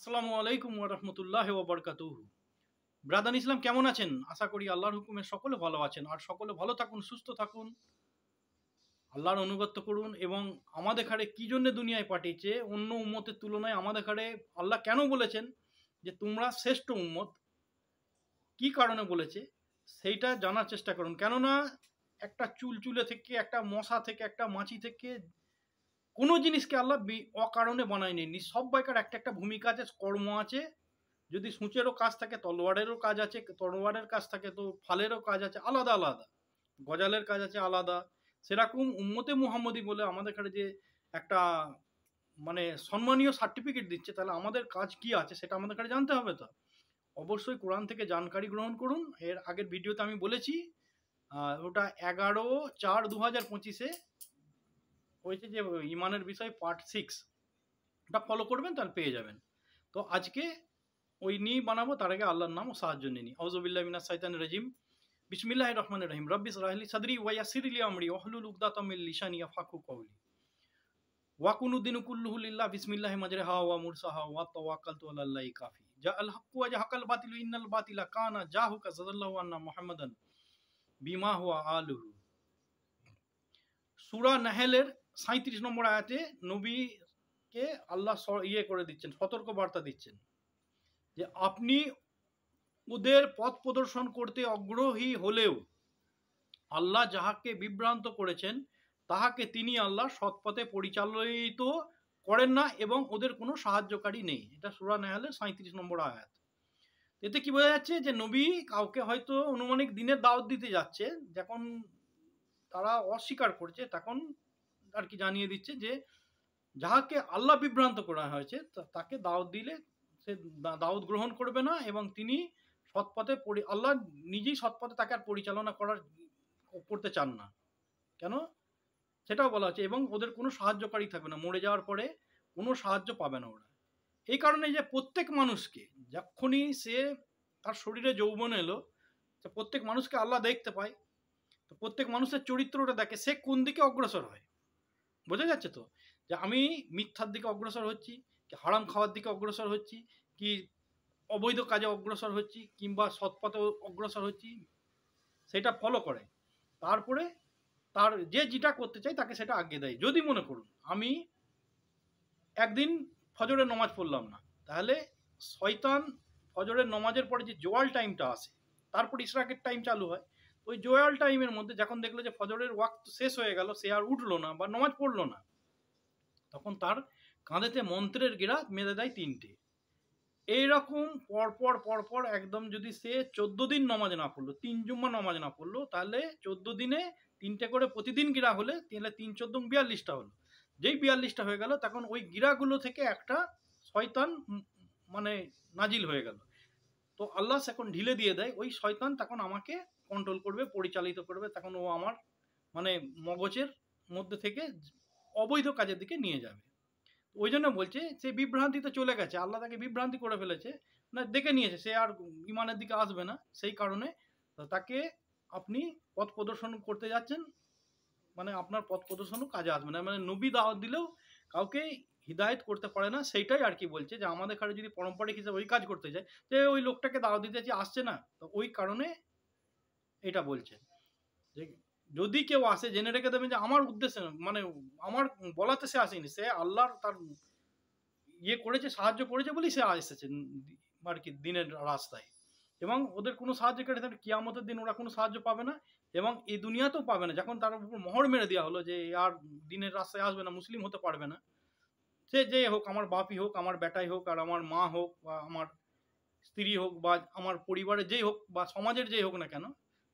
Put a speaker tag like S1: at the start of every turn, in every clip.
S1: আসসালামু আলাইকুম ওয়া রাহমাতুল্লাহি ওয়া বারাকাতুহু। ব্রাদার ইসলাম কেমন আছেন? আশা করি আল্লাহর হুকুমে সকলে ভালো আছেন। আর সকলে ভালো থাকুন, সুস্থ থাকুন, আল্লাহর আনুগত্য করুন এবং আমাদের ঘাড়ে কি জন্য দুনিয়ায় পাঠিয়েছে, অন্য উম্মতের তুলনায় আমাদের ঘাড়ে আল্লাহ কেন বলেছেন যে তোমরা শ্রেষ্ঠ উম্মত, কি কারণে বলেছে সেইটা জানার চেষ্টা করুন। কেননা একটা চুলচুলে থেকে, একটা মশা থেকে, একটা মাছি থেকে কোনো জিনিসকে আল্লাহ অকারণে বানায়নি। সব্বাইকার একটা একটা ভূমিকা আছে, কর্ম আছে। যদি সূঁচেরও কাজ থাকে, তলোয়ারেরও কাজ আছে, তলোয়ারের কাজ থাকে তো ফালেরও কাজ আছে, আলাদা আলাদা। গজালের কাজ আছে আলাদা। সেরকম উম্মতে মুহাম্মদী বলে আমাদের কাছে যে একটা মানে সম্মানীয় সার্টিফিকেট দিচ্ছে, তাহলে আমাদের কাজ কি আছে সেটা আমাদের কাছে জানতে হবে। তো অবশ্যই কোরআন থেকে জানকারি গ্রহণ করুন। এর আগের ভিডিওতে আমি বলেছি, ওটা 11/4/2025 হয়েছে, যে ইমানের বিষয় পার্ট 6, ওটা ফলো করবেন তাহলে পেয়ে যাবেন। তো আজকে ওই নিয়েই বানাবো। তার আগে আল্লাহর নাম ও সাহায্য নিয়ে নিই। আউযুবিল্লাহি মিনাশ শাইতানির রাজিম। বিসমিল্লাহির রহমানির রহিম। রব্বিশ রাহলি সাদরি ওয়া ইয়াসসির লি আমরি ওয়াহলুল উকদাতাম মিন লিসানি ইয়াফকাহু কওলি। ওয়া কুনুদ্দিনু কুল্লুহু লিল্লাহ বিসমিল্লাহি মাজরিহা ওয়া মুরসাহা ওয়া তাওয়াক্কালতু আলাল্লাহি কাফি। জাআল হাক্কু ওয়া জাহাকাল বাতিলু ইন্নাল বাতিলা কানা জাহুকা সাল্লাল্লাহু আন্না মুহাম্মাদান বিমা হুয়া আলুহু। সূরা নাহলের 37 নম্বর আয়াতে নবীকে আল্লাহ করে দিচ্ছেন, সতর্ক বার্তা দিচ্ছেন যে আপনি ওদের পথ প্রদর্শন করতে আগ্রহী হলেও আল্লাহ যাহাকে বিভ্রান্ত করেছেন তাহাকে তিনি আল্লাহ সৎপথে পরিচালিত করেন না এবং ওদের কোনো সাহায্যকারী নেই। এটা সূরা নাহলের 37 নম্বর আয়াত। এতে কি বোঝা যাচ্ছে যে নবী কাউকে হয়তো অনুমানিক দিনের দাওয়াত দিতে যাচ্ছে, যখন তারা অস্বীকার করছে তখন আর কি জানিয়ে দিচ্ছে যে যাহাকে আল্লাহ বিভ্রান্ত করা হয়েছে তাকে দাওয়াত দিলে সে দাওয়াত গ্রহণ করবে না এবং তিনি সৎপথে আল্লাহ নিজেই সৎপথে তাকে আর পরিচালনা করতে চান না। কেন সেটাও বলা হচ্ছে, এবং ওদের কোনো সাহায্যকারী থাকবে না, মরে যাওয়ার পরে কোনো সাহায্য পাবে না ওরা। এই কারণে যে প্রত্যেক মানুষকে যখনই সে তার শরীরে যৌবন এলো, প্রত্যেক মানুষকে আল্লাহ দেখতে পায়। তো প্রত্যেক মানুষের চরিত্রটা দেখে সে কোন দিকে অগ্রসর হয়। বোঝা যাচ্ছে তো যে আমি মিথ্যার দিকে অগ্রসর হচ্ছি, কি হারাম খাওয়ার দিকে অগ্রসর হচ্ছি, কি অবৈধ কাজে অগ্রসর হচ্ছি, কিংবা সৎপথে অগ্রসর হচ্ছি, সেটা ফলো করে। তারপরে তার যে যেটা করতে চাই তাকে সেটা আজ্ঞে দেয়। যদি মনে করুন আমি একদিন ফজরের নমাজ পড়লাম না, তাহলে শয়তান ফজরের নমাজের পরে যে জোয়াল টাইমটা আসে, তারপর ইশরাকের টাইম চালু হয়। ওই জোয়াল টাইমের মধ্যে যখন দেখলো যে ফজরের ওয়াক্ত শেষ হয়ে গেল, সে আর উঠলো না বা নমাজ পড়লো না, তখন তার কাঁধেতে মন্ত্রের গিরা মেরে দেয় 3টে। এইরকম পরপর পরপর একদম যদি সে 14 দিন নমাজ না পড়লো, 3 জুম্মা নমাজ না পড়লো, তাহলে 14 দিনে 3টে করে প্রতিদিন গিরা হলে তাহলে 3 × 14 42টা হলো। যেই 42টা হয়ে গেল তখন ওই গিরাগুলো থেকে একটা শয়তান মানে নাজিল হয়ে গেল। তো আল্লাহ এখন ঢিলে দিয়ে দেয়, ওই শয়তান তখন আমাকে কন্ট্রোল করবে, পরিচালিত করবে। তখন ও আমার মানে মগজের মধ্যে থেকে অবৈধ কাজের দিকে নিয়ে যাবে। ওই জন্য বলছে সে বিভ্রান্তিতে চলে গেছে, আল্লাহ তাকে বিভ্রান্তি করে ফেলেছে, না দেখে নিয়েছে সে আর ইমানের দিকে আসবে না। সেই কারণে তাকে আপনি পথ প্রদর্শন করতে যাচ্ছেন, মানে আপনার পথ প্রদর্শনও কাজে আসবে না। মানে নবী দাওয়াত দিলেও কাউকে হিদায়ত করতে পারে না। সেইটাই আর কি বলছে যে আমাদের কাছে যদি পারম্পরিক হিসেবে ওই কাজ করতে যায়, যে ওই লোকটাকে দাওয়াত দিতে চাই আসছে না, তো ওই কারণে এটা বলছে যে যদি কেউ আসে জেনে রেখে দেবেন যে আমার উদ্দেশ্যে মানে আমার বলাতে সে আসেনি, সে আল্লাহর তার করেছে, সাহায্য করেছে বলেই সে এসেছে আর কি দিনের রাস্তায়। এবং ওদের কোনো সাহায্যকারী থাকলে কিয়ামতের দিন ওরা কোনো সাহায্য পাবে না এবং এই দুনিয়াতেও পাবে না। যখন তার উপর মোহর মেরে দেওয়া হলো যে আর দিনের রাস্তায় আসবে না, মুসলিম হতে পারবে না, সে যে হোক, আমার বাপই হোক, আমার বেটাই হোক, আর আমার মা হোক, বা আমার স্ত্রী হোক, বা আমার পরিবারের যেই হোক, বা সমাজের যেই হোক না কেন,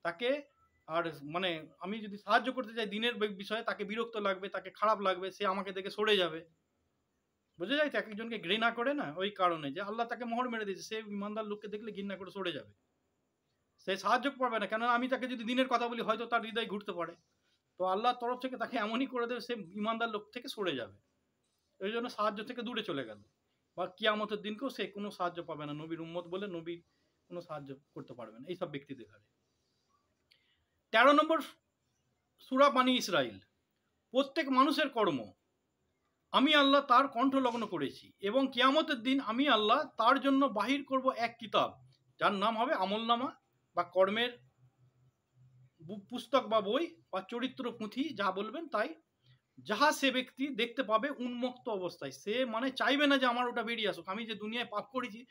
S1: তাকে আর মানে আমি যদি সাহায্য করতে চাই দিনের বিষয়ে, তাকে বিরক্ত লাগবে, তাকে খারাপ লাগবে, সে আমাকে দেখে সরে যাবে। বোঝা যায় তো, এক একজনকে ঘৃণা করে না, ওই কারণে যে আল্লাহ তাকে মোহর মেরে দিয়েছে, সে ইমানদার লোককে দেখলে ঘৃণা করে সরে যাবে, সে সাহায্য পাবে না। কেননা আমি তাকে যদি দিনের কথা বলি হয়তো তার হৃদয় ঘুরতে পারে, তো আল্লাহর তরফ থেকে তাকে এমনই করে দেবে সে ইমানদার লোক থেকে সরে যাবে। ওই জন্য সাহায্য থেকে দূরে চলে গেল, বা কিয়ামতের দিনকেও সে কোনো সাহায্য পাবে না। নবীর উম্মত বলে নবীর কোনো সাহায্য করতে পারবে না এইসব ব্যক্তিদের ঘরে। 13 নম্বর সূরা বানী ইসরাইল। প্রত্যেক মানুষের কর্ম, আমি আল্লাহ তার কণ্ঠ লগ্ন করেছি এবং কিয়ামতের দিন আমি আল্লাহ তার জন্য বাহির করব এক কিতাব, যার নাম হবে আমলনামা বা কর্মের পুস্তক বা বই বা চরিত্র পুঁথি, যা বলবেন তাই, যাহা সে ব্যক্তি দেখতে পাবে উন্মুক্ত অবস্থায়। সে মানে চাইবে না যে আমার ওটা বেরিয়ে আসুক, আমি যে দুনিয়ায় পাপ করেছি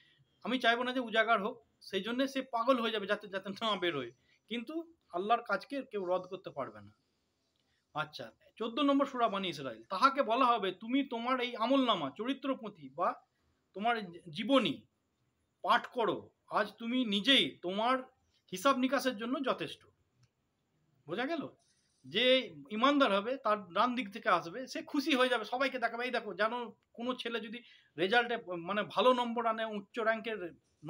S1: আমি চাইবো না যে উজাগার হোক, সেই জন্য সে পাগল হয়ে যাবে যাতে যাতে না বেরোয়, কিন্তু আল্লাহর কাজকে কেউ রদ করতে পারবে না। আচ্ছা, 14 নম্বর সূরা বানী ইসরাইল, তাহাকে বলা হবে তুমি তোমার এই আমলনামা চরিত্র পুঁথি বা তোমার জীবনী পাঠ করো, আজ তুমি নিজেই তোমার হিসাব নিকাশের জন্য যথেষ্ট। বোঝা গেল? যে ইমানদার হবে তার ডান দিক থেকে আসবে, সে খুশি হয়ে যাবে, সবাইকে দেখাবে। এই দেখো, জানো কোনো ছেলে যদি রেজাল্টে মানে ভালো নম্বর আনে, উচ্চ র্যাঙ্কের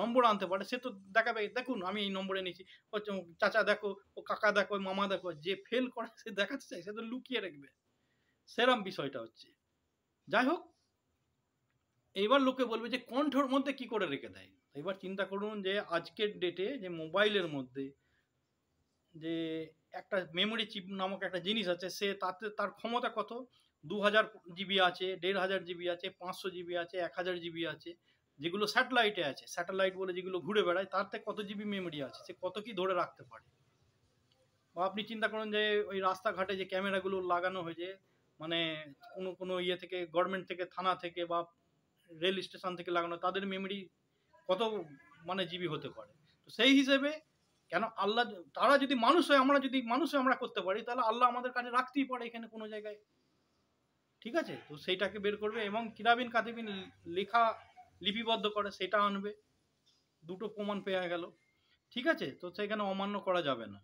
S1: নম্বর আনতে পারে, সে তো দেখাবে দেখুন আমি এই নম্বরে নিয়েছি, ও চাচা দেখো, ও কাকা দেখো, মামা দেখো। যে ফেল করে সে দেখাতে চায়, সে তো লুকিয়ে রাখবে। সেরাম বিষয়টা হচ্ছে। যাই হোক, এইবার লোকে বলবে যে কণ্ঠর মধ্যে কি করে রেখে দেয়। এবার চিন্তা করুন যে আজকের ডেটে যে মোবাইলের মধ্যে যে একটা মেমোরি চিপ নামক একটা জিনিস আছে, সে তাতে তার ক্ষমতা কত, 2000 জিবি আছে, 1500 জিবি আছে, 500 জিবি আছে, 1000 জিবি আছে, যেগুলো স্যাটেলাইটে আছে, স্যাটেলাইট বলে যেগুলো ঘুরে বেড়ায়, তাতে কত জিবি মেমোরি আছে, সে কত কি ধরে রাখতে পারে। বা আপনি চিন্তা করুন যে ওই রাস্তাঘাটে যে ক্যামেরাগুলো লাগানো হয়েছে, মানে কোনো কোনো ইয়ে থেকে, গভর্নমেন্ট থেকে, থানা থেকে বা রেল স্টেশন থেকে লাগানো, তাদের মেমোরি কত মানে জিবি হতে পারে। তো সেই হিসেবে কেন আল্লাহ, তারা যদি মানুষ হয়, আমরা যদি মানুষ হয় আমরা করতে পারি, তাহলে আল্লাহ আমাদের কাছে রাখতেই পারে এখানে কোনো জায়গায়। ঠিক আছে, তো সেইটাকে বের করবে এবং কিরাবিন কাতিবিন লেখা লিপিবদ্ধ করে সেটা আনবে, দুটো প্রমাণ পেয়ে গেল। ঠিক আছে, তো সেখানে অমান্য করা যাবে না।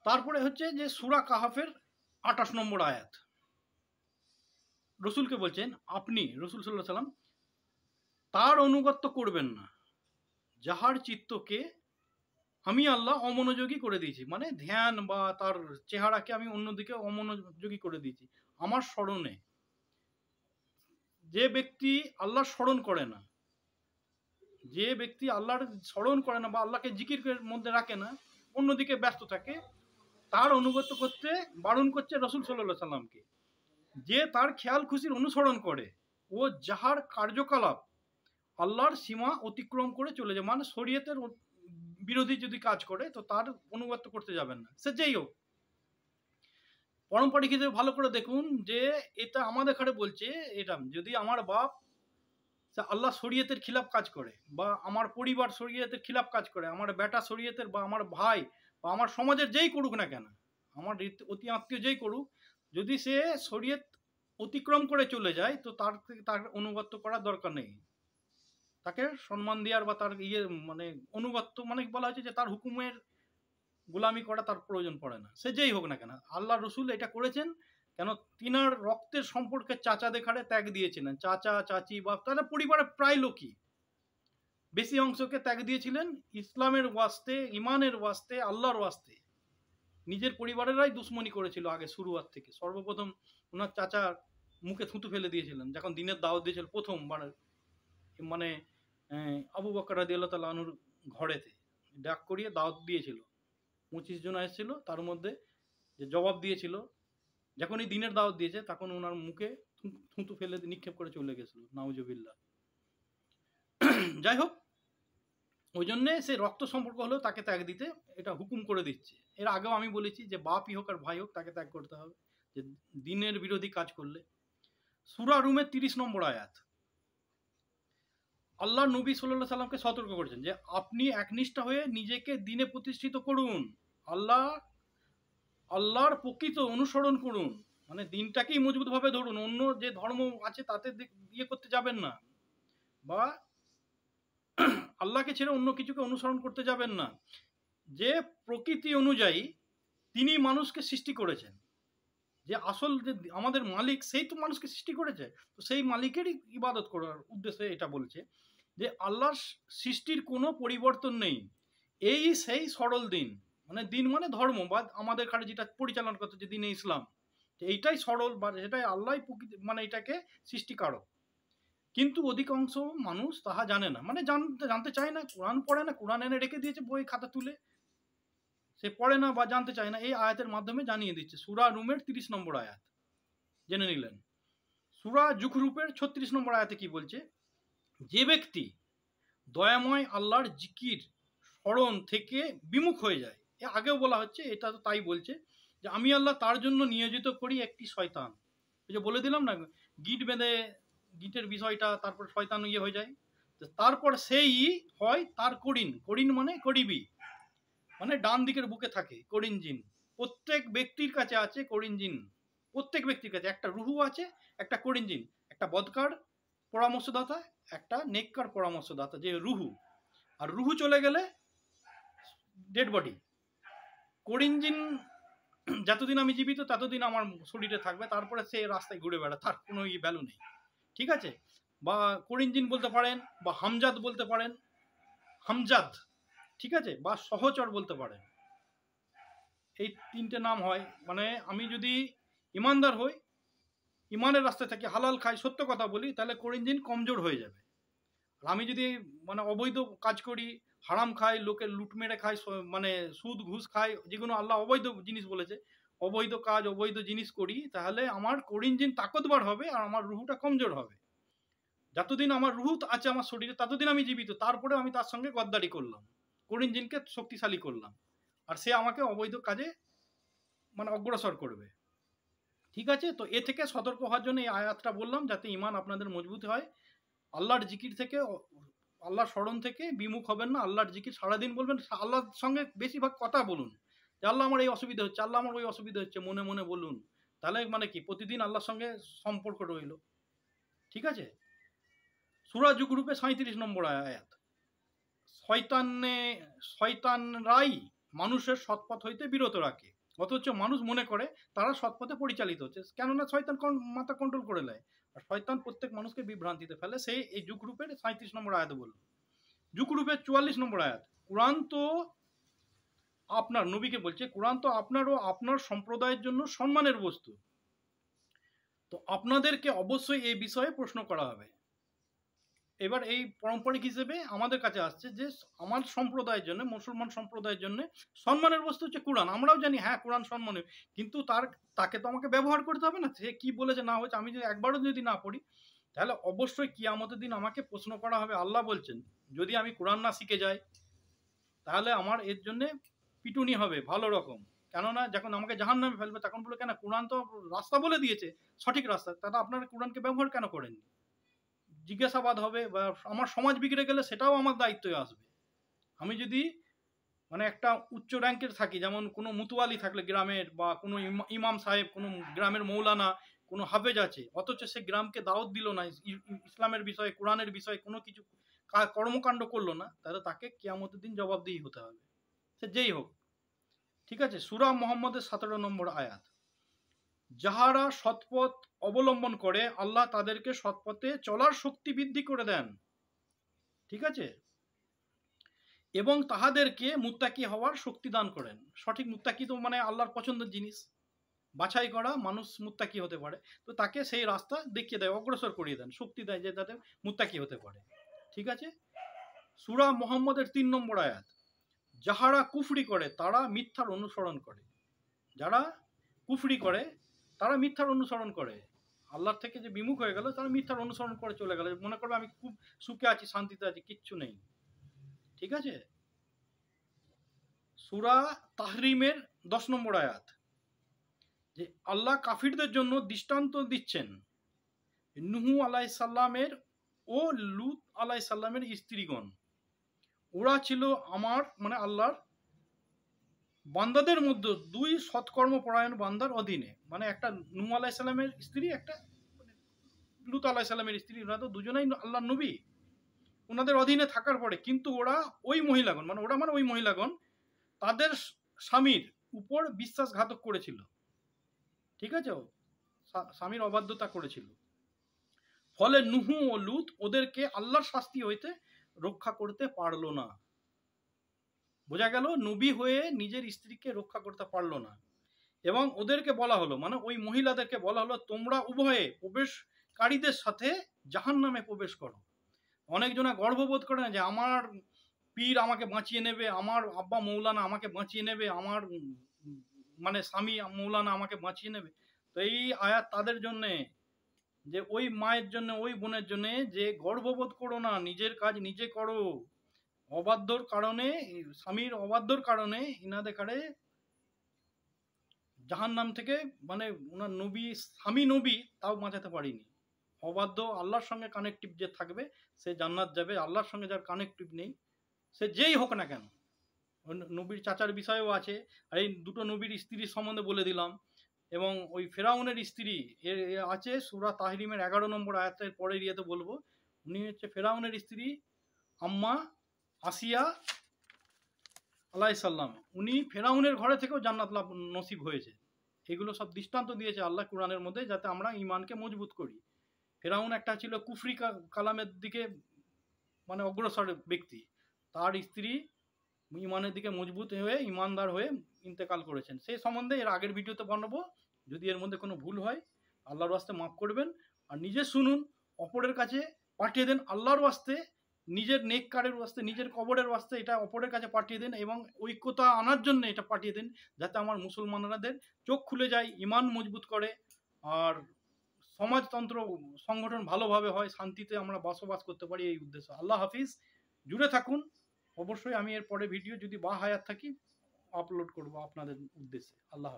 S1: তারপরে হচ্ছে যে সূরা কাহাফের 28 নম্বর আয়াত, রসুলকে বলছেন আপনি রসুল সাল্লাল্লাহু আলাইহি সাল্লাম তার অনুগত্য করবেন না, যাহার চিত্তকে আমি আল্লাহ অমনোযোগী করে দিয়েছি, মানে ধ্যান বা তার চেহারাকে আমি অন্যদিকে অমনোযোগী করে দিয়েছি আমার স্মরণে। যে ব্যক্তি আল্লাহর স্মরণ করে না, যে ব্যক্তি আল্লাহর স্মরণ করে না বা আল্লাহকে জিকিরের মধ্যে রাখে না, অন্যদিকে ব্যস্ত থাকে, তার অনুগত্য করতে বারণ করছে রসুল সাল্লাল্লাহু আলাইহি সাল্লামকে। যে তার খেয়াল খুশির অনুসরণ করে ও যাহার কার্যকলাপ আল্লাহর সীমা অতিক্রম করে চলে যায়, মানে শরীয়তের বিরোধী যদি কাজ করে, তো তার অনুগত্য করতে যাবেন না, সে যেই হোক। পারম্পরিক হিসেবে ভালো করে দেখুন যে এটা আমাদের ঘরে বলছে, এটা যদি আমার বাপ আল্লাহ শরীয়তের খিলাফ কাজ করে, বা আমার পরিবার শরীয়তের খিলাফ কাজ করে, আমার বেটা শরীয়তের, বা আমার ভাই বা আমার সমাজের যেই করুক না কেন, আমার অতি আত্মীয় যেই করুক, যদি সে শরীয়ত অতিক্রম করে চলে যায়, তো তার অনুগত্য করার দরকার নেই। তাকে সম্মান দেওয়ার বা তার মানে অনুগত্য, মানে বলা হয়েছে যে তার হুকুমের গোলামি করা তার প্রয়োজন পড়ে না, সে যেই হোক না কেন। আল্লাহ রসুল এটা করেছেন কেন, তিনার রক্তের সম্পর্কে চাচাদের ঘাড়ে ত্যাগ দিয়েছিলেন, চাচা চাচি বা তারা পরিবারের প্রায় লোকই বেশি অংশকে ত্যাগ দিয়েছিলেন ইসলামের ওয়াস্তে, ইমানের ওয়াস্তে, আল্লাহর ওয়াস্তে। নিজের পরিবারেরাই দুশ্মনী করেছিল আগে শুরুয়াত থেকে। সর্বপ্রথম ওনার চাচার মুখে থুতু ফেলে দিয়েছিলেন যখন দিনের দাওয়াত দিয়েছিল প্রথমবার, মানে আবু বকর রাদিয়াল্লাহু তাআলা আনহুর ঘরেতে ডাক করিয়ে দাওয়াত দিয়েছিল। 25 জন এসেছিল, তার মধ্যে যে জবাব দিয়েছিল, যখনই দিনের দাওয়াত দিয়েছে তখন ওনার মুখে থুতু ফেলে নিক্ষেপ করে চলে গেছিল, নাউজুবিল্লাহ। যাই হোক, ওই জন্যে সে রক্ত সম্পর্ক হলেও তাকে ত্যাগ দিতে এটা হুকুম করে দিচ্ছে। এর আগেও আমি বলেছি যে বাপই হোক আর ভাই হোক, তাকে ত্যাগ করতে হবে যে দিনের বিরোধী কাজ করলে। সূরা রুমের 30 নম্বর আয়াত, আল্লাহ নবী সাল্লাল্লাহু আলাইহি সাল্লামকে সতর্ক করেছেন যে আপনি একনিষ্ঠা হয়ে নিজেকে দিনে প্রতিষ্ঠিত করুন, আল্লাহর প্রকৃত অনুসরণ করুন, মানে দিনটাকেই মজবুতভাবে ধরুন, অন্য যে ধর্ম আছে তাতে ইয়ে করতে যাবেন না, বা আল্লাহকে ছেড়ে অন্য কিছুকে অনুসরণ করতে যাবেন না। যে প্রকৃতি অনুযায়ী তিনি মানুষকে সৃষ্টি করেছেন, যে আসল যে আমাদের মালিক সেই তো মানুষকে সৃষ্টি করেছে, তো সেই মালিকেরই ইবাদত করার উদ্দেশ্যে এটা বলছে যে আল্লাহর সৃষ্টির কোনো পরিবর্তন নেই, এই সেই সরল দিন, মানে দিন মানে ধর্ম বা আমাদের কাছে যেটা পরিচালনা করতে যে দিনে ইসলাম, এইটাই সরল বা সেটাই আল্লাহ মানে এটাকে সৃষ্টিকারক। কিন্তু অধিকাংশ মানুষ তাহা জানে না, মানে জানতে চায় না, কোরআন পড়ে না, কোরআন এনে রেখে দিয়েছে বই খাতা তুলে, সে পড়ে না বা জানতে চায় না। এই আয়াতের মাধ্যমে জানিয়ে দিচ্ছে, সূরা রুমের 30 নম্বর আয়াত, জেনে নিলেন। সূরা যুখরুফের 36 নম্বর আয়াতে কি বলছে? যে ব্যক্তি দয়াময় আল্লাহর জিকির স্মরণ থেকে বিমুখ হয়ে যায়, এ আগেও বলা হচ্ছে, এটা তো তাই বলছে যে আমি আল্লাহ তার জন্য নিয়োজিত করি একটি শয়তান। এই যে বলে দিলাম না, গিট বেঁধে, গিটের বিষয়টা, তারপর শয়তান ইয়ে হয়ে যায়, তারপর সেই হয় তার করিন। করিন মানে করিবি, মানে ডান দিকের বুকে থাকে করিন জিন। প্রত্যেক ব্যক্তির কাছে আছে করিন জিন, প্রত্যেক ব্যক্তির কাছে একটা রুহু আছে, একটা করিন জিন, একটা বদকার পরামর্শদাতা, একটা নেককার পরামর্শদাতা, যে রুহু। আর রুহু চলে গেলে ডেড বডি। করিন জিন যতদিন আমি জীবিত ততদিন আমার শরীরে থাকবে, তারপরে সে রাস্তায় ঘুরে বেড়া, তার কোনো ভ্যালু নেই। ঠিক আছে? বা করিন জিন বলতে পারেন, বা হামজাদ বলতে পারেন, হামজাদ, ঠিক আছে, বা সহচর বলতে পারেন। এই তিনটে নাম হয়। মানে আমি যদি ইমানদার হই, ইমানের রাস্তায় থাকি, হালাল খাই, সত্য কথা বলি, তাহলে করিন জিন কমজোর হয়ে যাবে। আর আমি যদি মানে অবৈধ কাজ করি, হারাম খাই, লোকের লুট মেরে খাই, মানে সুদ ঘুষ খাই, যেগুলো আল্লাহ অবৈধ জিনিস বলেছে, অবৈধ কাজ অবৈধ জিনিস করি, তাহলে আমার করিন জিন তাকতবার হবে আর আমার রুহুটা কমজোর হবে। যতদিন আমার রুহু আছে আমার শরীরে ততদিন আমি জীবিত, তারপরে আমি তার সঙ্গে গদ্দারি করলাম, করিন জিনকে শক্তিশালী করলাম, আর সে আমাকে অবৈধ কাজে মানে অগ্রসর করবে। ঠিক আছে? তো এ থেকে সতর্ক হওয়ার জন্য এই আয়াতটা বললাম, যাতে ঈমান আপনাদের মজবুত হয়। আল্লাহর জিকির থেকে, আল্লাহর স্মরণ থেকে বিমুখ হবেন না। আল্লাহর জিকির সারাদিন বলবেন, আল্লাহর সঙ্গে বেশিরভাগ কথা বলুন, যে আল্লাহ আমার এই অসুবিধা হচ্ছে, আল্লাহ আমার ওই অসুবিধা হচ্ছে, মনে মনে বলুন। তাহলে মানে কি, প্রতিদিন আল্লাহর সঙ্গে সম্পর্ক রইল। ঠিক আছে? সূরা যুখরুফে 37 নম্বর আয়াত, শয়তানরাই মানুষের সৎপথ হইতে বিরত রাখে, অথচ মানুষ মনে করে তারা সৎপথে পরিচালিত হচ্ছে, কেননা শয়তান মাথা কন্ট্রোল করে নেয়, আর শয়তান প্রত্যেক মানুষকে বিভ্রান্তিতে ফেলে। সেই এই যুখরুফের 37 নম্বর আয়াতে বলল। যুখরুফের 44 নম্বর আয়াত, কোরআন তো আপনার, নবীকে বলছে, কোরআন তো আপনার ও আপনার সম্প্রদায়ের জন্য সম্মানের বস্তু, তো আপনাদেরকে অবশ্যই এই বিষয়ে প্রশ্ন করা হবে। এবার এই পারম্পরিক হিসেবে আমাদের কাছে আসছে যে আমার সম্প্রদায়ের জন্য, মুসলমান সম্প্রদায়ের জন্য সম্মানের বস্তু হচ্ছে কোরআন। আমরাও জানি হ্যাঁ কোরআন সম্মানীয়, কিন্তু তাকে তো আমাকে ব্যবহার করতে হবে না। সে কি বলেছে না হয়েছে আমি যদি একবারও যদি না পড়ি, তাহলে অবশ্যই কিয়ামতের দিন আমাকে প্রশ্ন করা হবে। আল্লাহ বলছেন, যদি আমি কোরআন না শিখে যাই, তাহলে আমার এর জন্য পিটুনি হবে ভালো রকম। কেননা যখন আমাকে জাহান্নামে ফেলবে, তখন বলে কেন কোরআন তো রাস্তা বলে দিয়েছে, সঠিক রাস্তা, তাহলে আপনারা কোরআনকে ব্যবহার কেন করেননি? জিজ্ঞাসাবাদ হবে, বা আমার সমাজ বিগড়ে গেলে সেটাও আমার দায়িত্বে আসবে। আমি যদি মানে একটা উচ্চ র্যাঙ্কের থাকি, যেমন কোনো মুতুয়ালি থাকলে গ্রামের, বা কোনো ইমাম সাহেব, কোনো গ্রামের মৌলানা, কোনো হাফেজ আছে, অথচ সে গ্রামকে দাওয়াত দিল না, ইসলামের বিষয়ে, কোরআনের বিষয়ে কোনো কিছু কর্মকাণ্ড করলো না, তাহলে তাকে কিয়ামতের দিন জবাবদিহি হতে হবে, সে যেই হোক। ঠিক আছে? সূরা মুহাম্মদের 17 নম্বর আয়াত, যাহারা সৎপথ অবলম্বন করে আল্লাহ তাদেরকে সৎপথে চলার শক্তি বৃদ্ধি করে দেন। ঠিক আছে? এবং তাহাদেরকে মুত্তাকি হওয়ার শক্তি দান করেন। সঠিক মুত্তাকি তো মানে আল্লাহর পছন্দের জিনিস, বাছাই করা মানুষ মুত্তাকি হতে পারে, তো তাকে সেই রাস্তা দেখিয়ে দেয়, অগ্রসর করিয়ে দেন, শক্তি দেয় যে যাতে মুত্তাকি হতে পারে। ঠিক আছে? সূরা মুহাম্মদের 3 নম্বর আয়াত, যাহারা কুফরি করে তারা মিথ্যার অনুসরণ করে। যারা কুফরি করে তারা মিথ্যার অনুসরণ করে, আল্লাহর থেকে যে বিমুখ হয়ে গেল, তারা মিথ্যার অনুসরণ করে চলে গেল, মনে করবে আমি খুব সুখে আছি, শান্তিতে আছি, কিচ্ছু নেই। ঠিক আছে? সূরা তাহরিমের 10 নম্বর আয়াত, যে আল্লাহ কাফিরদের জন্য দৃষ্টান্ত দিচ্ছেন নূহ আলাইহিস সালামের ও লূত আলাইহিস সালামের স্ত্রীগণ। ওরা ছিল আমার মানে আল্লাহর বান্দাদের মধ্যে দুই সৎকর্মপরায়ণ বান্দার অধীনে। মানে একটা নূহ আলাইহিস সালামের স্ত্রী, একটা লূত আলাইহিস সালামের স্ত্রী, ওরা তো দুজনেই আল্লাহর নবী। ওনাদের অধীনে থাকার পরে কিন্তু ওরা ওই মহিলাগণ, মানে ওরা মানে ওই মহিলাগণ তাদের স্বামীর উপর বিশ্বাসঘাতক করেছিল। ঠিক আছে? স্বামীর অবাধ্যতা করেছিল, ফলে নূহ ও লূত ওদেরকে আল্লাহর শাস্তি হইতে রক্ষা করতে পারলো না। বোঝা গেল, নবী হয়ে নিজের স্ত্রীকে রক্ষা করতে পারলো না। এবং ওদেরকে বলা হলো, মানে ওই মহিলাদেরকে বলা হলো, তোমরা উভয়ে প্রবেশকারীদের সাথে জাহান্নামে প্রবেশ করো। অনেকজনা গর্ববোধ করে না যে আমার পীর আমাকে বাঁচিয়ে নেবে, আমার আব্বা মৌলানা আমাকে বাঁচিয়ে নেবে, আমার মানে স্বামী মৌলানা আমাকে বাঁচিয়ে নেবে। তো এই আয়াত তাদের জন্যে, যে ওই মায়ের জন্য, ওই বোনের জন্য যে গর্ববোধ করো না, নিজের কাজ নিজে করো। অবাধ্যর কারণে, স্বামীর অবাধ্যর কারণে ইনাদের কারে জাহান্নাম থেকে, মানে ওনার নবী, স্বামী নবী তাও বাঁচাতে পারিনি। অবাধ্য আল্লাহর সঙ্গে কানেক্টিভ যে থাকবে সে জান্নাত যাবে, আল্লাহর সঙ্গে যার কানেক্টিভ নেই সে যেই হোক না কেন। নবীর চাচার বিষয়েও আছে, আর এই দুটো নবীর স্ত্রীর সম্বন্ধে বলে দিলাম। এবং ওই ফেরাউনের স্ত্রী আছে সূরা তাহরিমের 11 নম্বর আয়াতের পরের ইয়েতে বলবো, উনি হচ্ছে ফেরাউনের স্ত্রী আম্মা আসিয়া আলাইসাল্লাম। উনি ফেরাউনের ঘরে থেকেও জান্নাত লাভ নসিব হয়েছে। এগুলো সব দৃষ্টান্ত দিয়েছে আল্লাহ কোরআনের মধ্যে, যাতে আমরা ইমানকে মজবুত করি। ফেরাউন একটা ছিল কুফরি কালামের দিকে মানে অগ্রসর ব্যক্তি, তার স্ত্রী ইমানের দিকে মজবুত হয়ে ইমানদার হয়ে ইন্তেকাল করেছেন। সেই সম্বন্ধে এর আগের ভিডিওতে বানাবো। যদি এর মধ্যে কোনো ভুল হয় আল্লাহর ওয়াস্তে মাফ করবেন। আর নিজে শুনুন, অপরের কাছে পাঠিয়ে দেন আল্লাহর ওয়াস্তে, নিজের নেককারের ওয়াস্তে, নিজের কবরের ওয়াস্তে এটা অপরের কাছে পাঠিয়ে দেন, এবং ঐক্যতা আনার জন্য এটা পাঠিয়ে দেন, যাতে আমার মুসলমানরাদের চোখ খুলে যায়, ইমান মজবুত করে, আর সমাজতন্ত্র সংগঠন ভালোভাবে হয়, শান্তিতে আমরা বসবাস করতে পারি, এই উদ্দেশ্য। আল্লাহ হাফিজ, জুড়ে থাকুন। অবশ্যই আমি এর পরে ভিডিও যদি বা হায়াত থাকি আপলোড করব আপনাদের উদ্দেশ্যে। আল্লাহ হাফিজ।